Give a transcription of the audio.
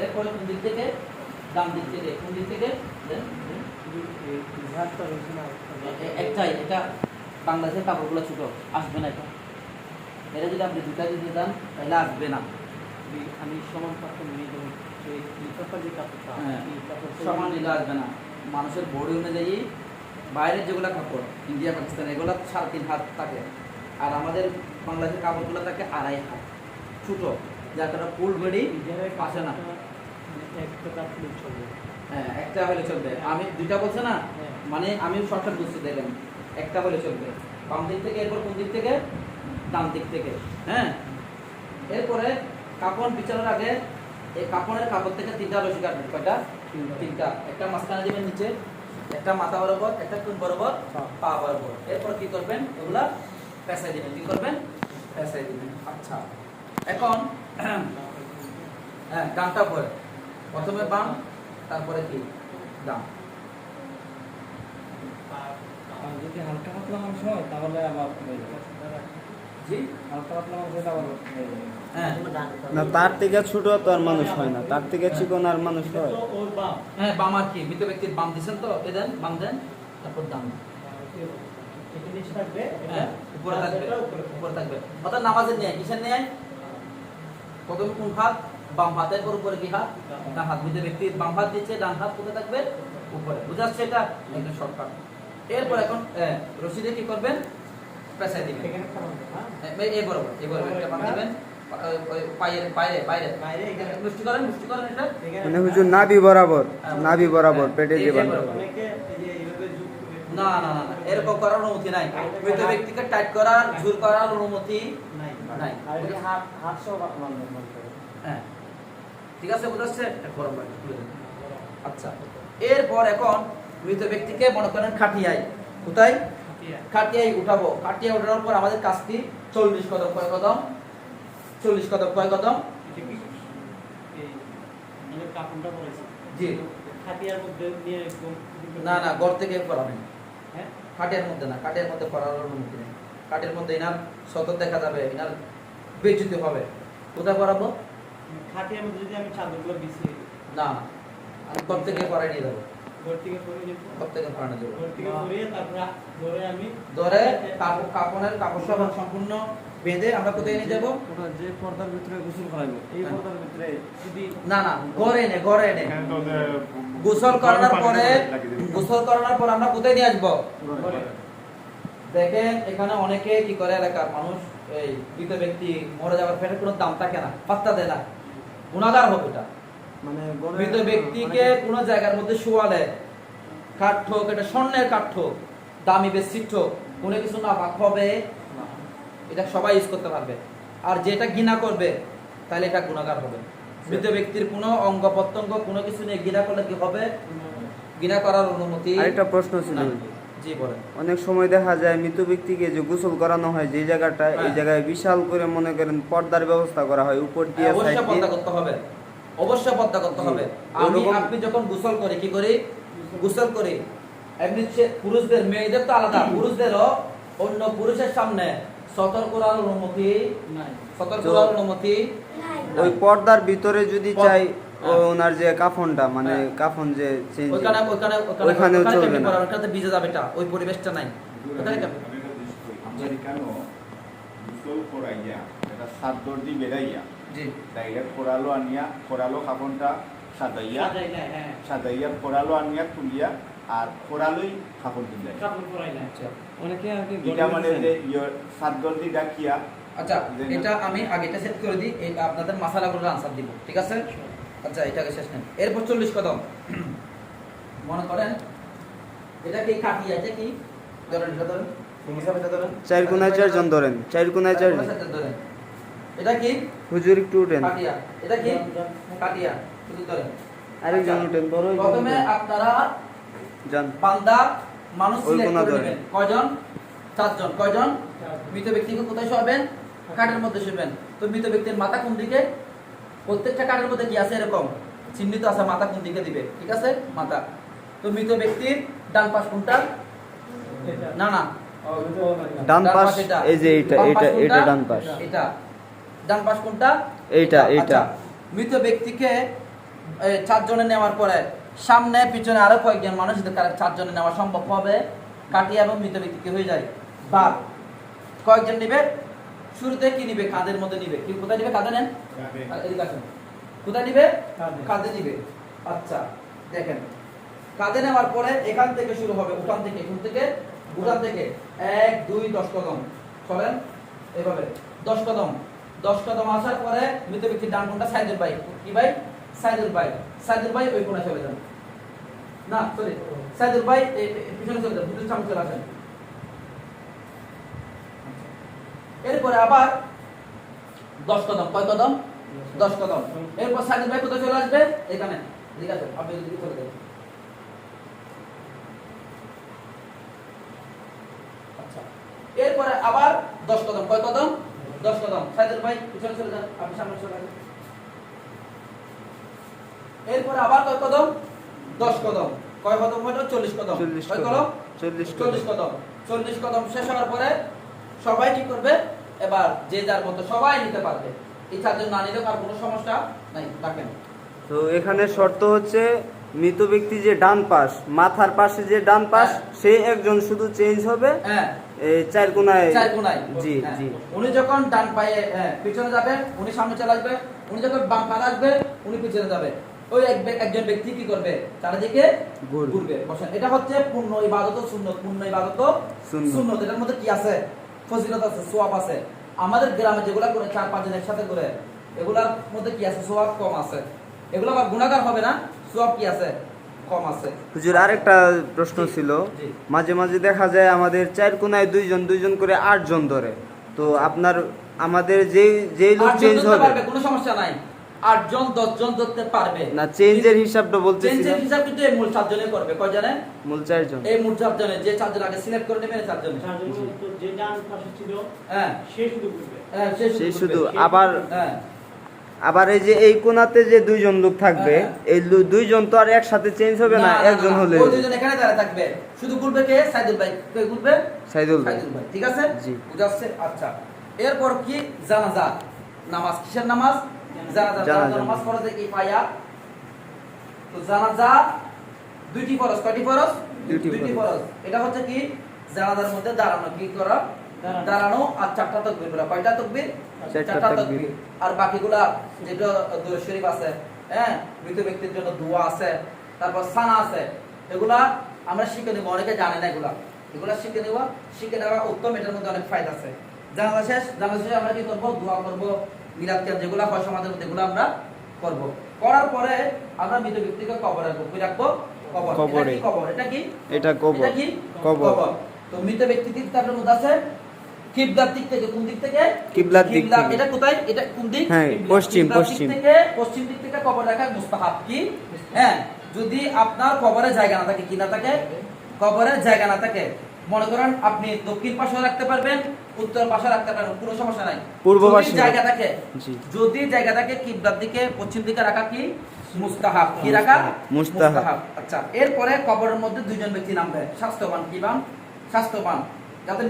এরপরে কোন দিক থেকে? ডান দিক থেকে। কোন দিক থেকে? একটাই, এটা বাংলাদেশের কাপড়গুলো ছোট, আসবে না এটা। এটা যদি আপনি দুটা দিতে চান তাহলে আসবে না। আমি সমান কাপড় নিয়ে দেবো, যে কাপড়টা সমান নিলে আসবে না। মানুষের বডি অনুযায়ী বাইরের যেগুলো কাপড় ইন্ডিয়া পাকিস্তান এগুলো 3.5 হাত থাকে, আর আমাদের বাংলাদেশের কাপড়গুলো থাকে 2.5 হাত, ছোট, যার কারণে ফুল বডি আসে না। একটা কাপড় চলবে, হ্যাঁ একটা হলে চলবে। আমি দুইটা বলছি না, মানে আমি শর্টকাট বুঝতে দেখেন, একটা হলে চলবে। বাম দিক থেকে, এরপর কোন দিক থেকে? ডান দিক থেকে। হ্যাঁ, এরপরে কাপড় বিছানোর আগে এই কাপড়ের কাপড় থেকে 3টা রশি কাটবেন। কয়টা? 3টা। একটা মাঝখানে দিবেন নিচে, একটা মাথা বরাবর, একটা কোন বরাবর, পা বরাবর। এরপর কি করবেন? এগুলা পেঁচাই দিবেন। কি করবেন? পেঁচাই দিবেন। আচ্ছা, এখন হ্যাঁ ডানটা পরে, প্রথমে বাম, তারপরে কি? ডান। আর যদি হালকা পাতলা মাংস হয় তাহলে আবার জি, হালকা পাতলা মাংস হলে আবার হ্যাঁ না, তার থেকে ছোট তো আর মানুষ হয় না, তার থেকে চিকন আর মানুষ হয়। ওর বাম, হ্যাঁ বাম। আর কি মৃত ব্যক্তির বাম দিছেন তো, এ দেন, বাম দেন, তারপর ডান। এটা নিচে থাকবে, হ্যাঁ উপরে থাকবে, উপরে থাকবে। অর্থাৎ নামাজের ন্যায়, কিসের ন্যায়? প্রথমে কোন হাত? বাম হাত। এরপর উপরে কি হাত? ডান হাত। মৃত ব্যক্তির বাম হাত দিচ্ছে, ডান হাত কোথায় থাকবে? উপরে। বুঝা যাচ্ছে? এটা একদম শর্টকাট। এরপর এখন রশি দিয়ে কি করবেন? পেঁচাই দিবেন। এখানে খারাপ না, এই বরাবর, এই বরাবর একটা বাম দিবেন, পায়ের বাইরে বাইরে বাইরে এখানে মুষ্টি করেন, মুষ্টি করেন এটা। মানে হুজুর নাভি বরাবর, নাভি বরাবর পেটে যে বাঁধা। অনেকে এই যে এইভাবে যুগ না না না না, এরকম করার অনুমতি নাই। মৃত ব্যক্তিকে টাইট করার, ঝুল করার অনুমতি নাই নাই। আর এই হাত হাত সহ বাঁধবেন মনে করে। হ্যাঁ ঠিক আছে, বুঝাচ্ছে? বরাবর তুলে দেন। আচ্ছা, এরপর এখন মৃত ব্যক্তিকে মনে করেন খাটিয়ায়, কোথায়? খাটিয়ায় উঠাবো। খাটিয়ায় উঠানোর পর আমাদের কাজ কি? 40 কদম। কয় কদম? 40 কদম। কয় কদম? এই মানে কাপড়টা পরেছে, জি। খাটিয়ার মধ্যে নিয়ে একদম না না, ঘর থেকে করাবেন। হ্যাঁ খাটিয়ার মধ্যে না, খাটিয়ার মধ্যে করার অনুমতি নেই। খাটিয়ার মধ্যে এনার সতত দেখা যাবে, এনার বেজ্জতি হবে। কোথায় করাবো? খাটিয়ার মধ্যে যদি আমি চাদরগুলো বিছিয়ে দিই, না, আমি ঘর থেকে করাই নিয়ে যাবো। ঘর থেকে পরে যেত, ঘর থেকে করানো যাবো। ঘর থেকে পরিয়ে তারপরে ধরে আমি ধরে কাপড়ের কাপড় সব সম্পূর্ণ বেঁধে আমরা কোথায় নিয়ে যাবো? ওটা যে পর্দার ভিতরে গোসল করাইবো, এই হ্যাঁ। পর্দার ভিতরে যদি না না, ঘরে এনে, ঘরে এনে গোসল করানোর পরে, গোসল করানোর পর আমরা কোথায় নিয়ে আসবো? ঘরে দেখেন এখানে অনেকে কি করে, এলাকার মানুষ, এই মৃত ব্যক্তি মরে যাওয়ার পেটের কোনো দাম থাকে না, পাত্তা দেয় না, গুণাগার হবে এটা। মানে মৃত ব্যক্তিকে কোনো জায়গার মধ্যে শোয়ালে, কাঠ হোক, এটা স্বর্ণের কাঠ হোক, দামি বেডশিট হোক, কোনো কিছু না পাক হবে, এটা সবাই ইউজ করতে পারবে। আর যেটা ঘৃণা করবে তাহলে এটা গুণাগার হবে। মৃত ব্যক্তির কোনো অঙ্গ প্রত্যঙ্গ কোনো কিছু নিয়ে ঘৃণা করলে কি হবে? ঘৃণা করার অনুমতি। আরেকটা প্রশ্ন ছিল, নাই। জি বলেন। অনেক সময় দেখা যায় মৃত ব্যক্তিকে যে গোসল করানো হয় যে জায়গাটা, এই জায়গায় বিশাল করে মনে করেন পর্দার ব্যবস্থা করা হয় উপর দিয়ে, অবশ্যই সাইড পর্দা দিয়ে। করতে হবে, অবশ্যই পর্দা করতে হবে। আপনি যখন গোসল করি কি করি? গোসল করি এমনি পুরুষদের, মেয়েদের তো আলাদা, পুরুষদেরও অন্য পুরুষের সামনে সতর্ক করার অনুমতি নাই, সতর্ক করার অনুমতি ওই পর্দার ভিতরে যদি চাই হ্যাঁ। ওনার যে কাফনটা, মানে কাফন যে চেঞ্জ, ওখানে ওইখানেও চলবে না। ওখানে ভিজে যাবে, এটা ওই পরিবেশটা নাই ওখানে যাবে। আমেরিকানো গোসল করাইয়া এটা সাদর দি বেড়াইয়া জি ডাইরেক্ট কোরালো আনিয়া, কোরালো খাবনটা সাজাইয়া, সাজাই না, হ্যাঁ সাজাইয়া কোরালো আনিয়া তুলিয়া আর কোরালোই খাবন দিলে কাপড় পরাই না। অনেকে আর কি এটা মানে যে ইয়োর সাদর দি ডাকিয়া। আচ্ছা, এটা আমি আগে এটা সেট করে দিই, এই আপনাদের মাসালাগুলোর আনসার দিব, ঠিক আছে? আচ্ছা, এটাকে শেষ নেন। এরপর 40 কদম মনে করেন এটা কি কাটিয়া, এটা কি ধরেন, এটা ধরেন, এটা ধরেন, 4 কোণায় 4 জন ধরেন, 4 কোণায় 4 জন। ধরেন। এটা কি হুজুর একটু উঠেন, কাটিয়া, এটা কি কাটিয়া, শুধু ধরেন। আরেকজন উঠেন, বড় প্রথমে আপনারা যান। বান্দা মানুষ ওই সিলেক্ট কোণা করে ধরেন। নেবেন। কয়জন? 4 জন। কয়জন? মৃত ব্যক্তিকে কোথায় শোয়াবেন? কাঠের মধ্যে শোবেন। তো মৃত ব্যক্তির মাথা কোন দিকে? প্রত্যেকটা কাঠের মধ্যে কি আছে এরকম চিহ্নিত আছে, মাথা কোন দিকে দিবে, ঠিক আছে? মাথা। তো মৃত ব্যক্তির ডান পাশ কোনটা? না না, ডান পাশ এটা। এই যে এইটা, বাম পাশ এটা কোনটা? এটা ডান পাশ, এটা। ডান পাশ কোনটা? এইটা এইটা। আচ্ছা, মৃত ব্যক্তিকে চারজনে নেওয়ার পরে সামনে পিছনে আরো কয়েকজন মানুষ যদি চারজনে নেওয়া সম্ভব হবে, কাটিয়ে এবং মৃত ব্যক্তি কি হয়ে যায় বাদ। কয়েকজন নিবে? শুরুতে কি নিবে? কাঁধের মধ্যে নিবে। কি কোথায় নিবে? কাঁধে নেন। আর এদিকে আসুন। কোথায় নিবে? কাঁধে নিবে। আচ্ছা দেখেন, কাঁধে নেওয়ার পরে এখান থেকে শুরু হবে, উঠান থেকে, উঠান থেকে 1 2 10 কদম চলেন এভাবে 10 কদম। 10 কদম আসার পরে মৃত ব্যক্তির ডান কোণটা সাইদুল ভাই। কি ভাই? সাইদুল ভাই ওই কোণে চলে যান। না সরি, সাইদুল ভাই পিছনে চলে যান, পিছনে সামনে চলে আসেন। এরপরে আবার 10 কদম। কয় কদম? 10 কদম। এরপর সাইদুল ভাই কোথায় চলে আসবে? এখানে। ঠিক আছে, আপনি যদি চলে যান। আচ্ছা, এরপরে আবার 10 কদম। কয় কদম? 10 কদম। সাইদুল ভাই পিছনে চলে যান, আপনি সামনে চলে আসেন। এরপরে আবার কয় কদম? 10 কদম। কয় কদম হলো? 40 কদম। কয় কদম? 40 কদম। 40 কদম শেষ হওয়ার পরে সবাই কি করবে? এবার যে যার মতো সবাই নিতে পারবে। এই চারজন না নিলেও আর কোনো সমস্যা নাই। দেখেন তো এখানে শর্ত হচ্ছে মৃত ব্যক্তি যে ডান পাশ, মাথার পাশে যে ডান পাশ, সে একজন শুধু চেঞ্জ হবে। হ্যাঁ, এই চার কোণায়। জি হ্যাঁ। জি। উনি যখন ডান পায়ে পিছনে যাবে, উনি সামনে চলে আসবে। উনি যখন বাম পায়ে আসবে, উনি পিছনে যাবে। ওই একজন ব্যক্তি কি করবে? চারিদিকে ঘুরবে। বসেন। এটা হচ্ছে পূর্ণ ইবাদত ও সুন্নত। পূর্ণ ইবাদত ও সুন্নত। এটার মধ্যে কি আছে? ফজিলত আছে, সওয়াব আছে। আমাদের গ্রামে যেগুলা করে 4-5 জন একসাথে করে, এগুলার মধ্যে কি আছে? সওয়াব কম আছে। এগুলো আবার গুনাহগার হবে না, সওয়াব কি আছে? কম আছে। হুজুর আরেকটা প্রশ্ন ছিল, মাঝে মাঝে দেখা যায় আমাদের চার কোণায় দুইজন করে 8 জন ধরে। তো আপনার আমাদের যেই লোক চেঞ্জ হবে, কোনো সমস্যা নাই। 8 জন 10 জন ধরতে পারবে না, চেঞ্জের হিসাবটা বলতেছি। চেঞ্জের হিসাব কিন্তু এই মূল 4 জনে করবে। কয় জনে? মূল 4 জন। এই মূল 4 জনে, যে 4 জন আগে সিলেক্ট করে নেবেন, 4 জনে। যে ডান পাশে ছিল হ্যাঁ, সে শুধু ঘুরবে। হ্যাঁ, সেই শুধু। হ্যাঁ, আবার এই যে এই কোণাতে যে 2 জন লোক থাকবে, এই 2 জন তো আর একসাথে চেঞ্জ হবে না, একজন হলে। ওই 2 জন এখানে দাঁড়িয়ে থাকবে। শুধু ঘুরবে কে? সাইদুল ভাই। কে ঘুরবে? সাইদুল ভাই। ঠিক আছে? জি। বুঝাচ্ছে? আচ্ছা, এরপর কি? জানাজা নামাজ। কিসের নামাজ? জানাজা নামাজ ফরজে কিফায়া। তো জানাজা 2টি ফরজ। কয়টি ফরজ? 2টি ফরজ। এটা হচ্ছে কি? জানাজার মধ্যে দাঁড়ানো। কি করা? দাঁড়ানো। আর 4টা তাকবীর করা। কয়টা তাকবীর? 4টা তাকবীর। আর বাকিগুলা যেটা দুরূদ শরীফ আছে, হ্যাঁ, মৃত ব্যক্তির জন্য দোয়া আছে, তারপর সানা আছে, এগুলা আমরা শিখে নেব। অনেকে জানে না এগুলা শিখে নেওয়া উত্তম। এটার মধ্যে অনেক ফায়দা আছে। জানাজা শেষে আমরা কি করব? দোয়া করব, মিলাদ কিয়াম যেগুলা হয় সমাজের মধ্যে, এগুলো আমরা করব। করার পরে আমরা মৃত ব্যক্তিকে কবরে রাখবো। কবরে। এটা কি? এটা কবর। এটা কি? কবর। তো মৃত ব্যক্তি তার মধ্যে আছে কিবলার দিক থেকে। কোন দিক থেকে? কিবলার দিক থেকে। এটা কোথায়? এটা কোন দিক? হ্যাঁ, পশ্চিম দিক থেকে কবর রাখা মুস্তাহাব। কি? হ্যাঁ, যদি আপনার কবরে জায়গা না থাকে, কি না থাকে? কবরে জায়গা না থাকে, মনে করেন আপনি দক্ষিণ পাশে রাখতে পারবেন, উত্তর পাশে রাখতে পারবেন, কোনো সমস্যা নাই। পূর্ব পাশে জায়গা থাকে, জি। যদি জায়গা থাকে কিবলার দিকে, পশ্চিম দিকে রাখা কি? মুস্তাহাব। কি রাখা? মুস্তাহাব। আচ্ছা, এরপরে কবরের মধ্যে 2 জন ব্যক্তি নামবে। স্বাস্থ্যবান। কি বান? স্বাস্থ্যবান, যাতে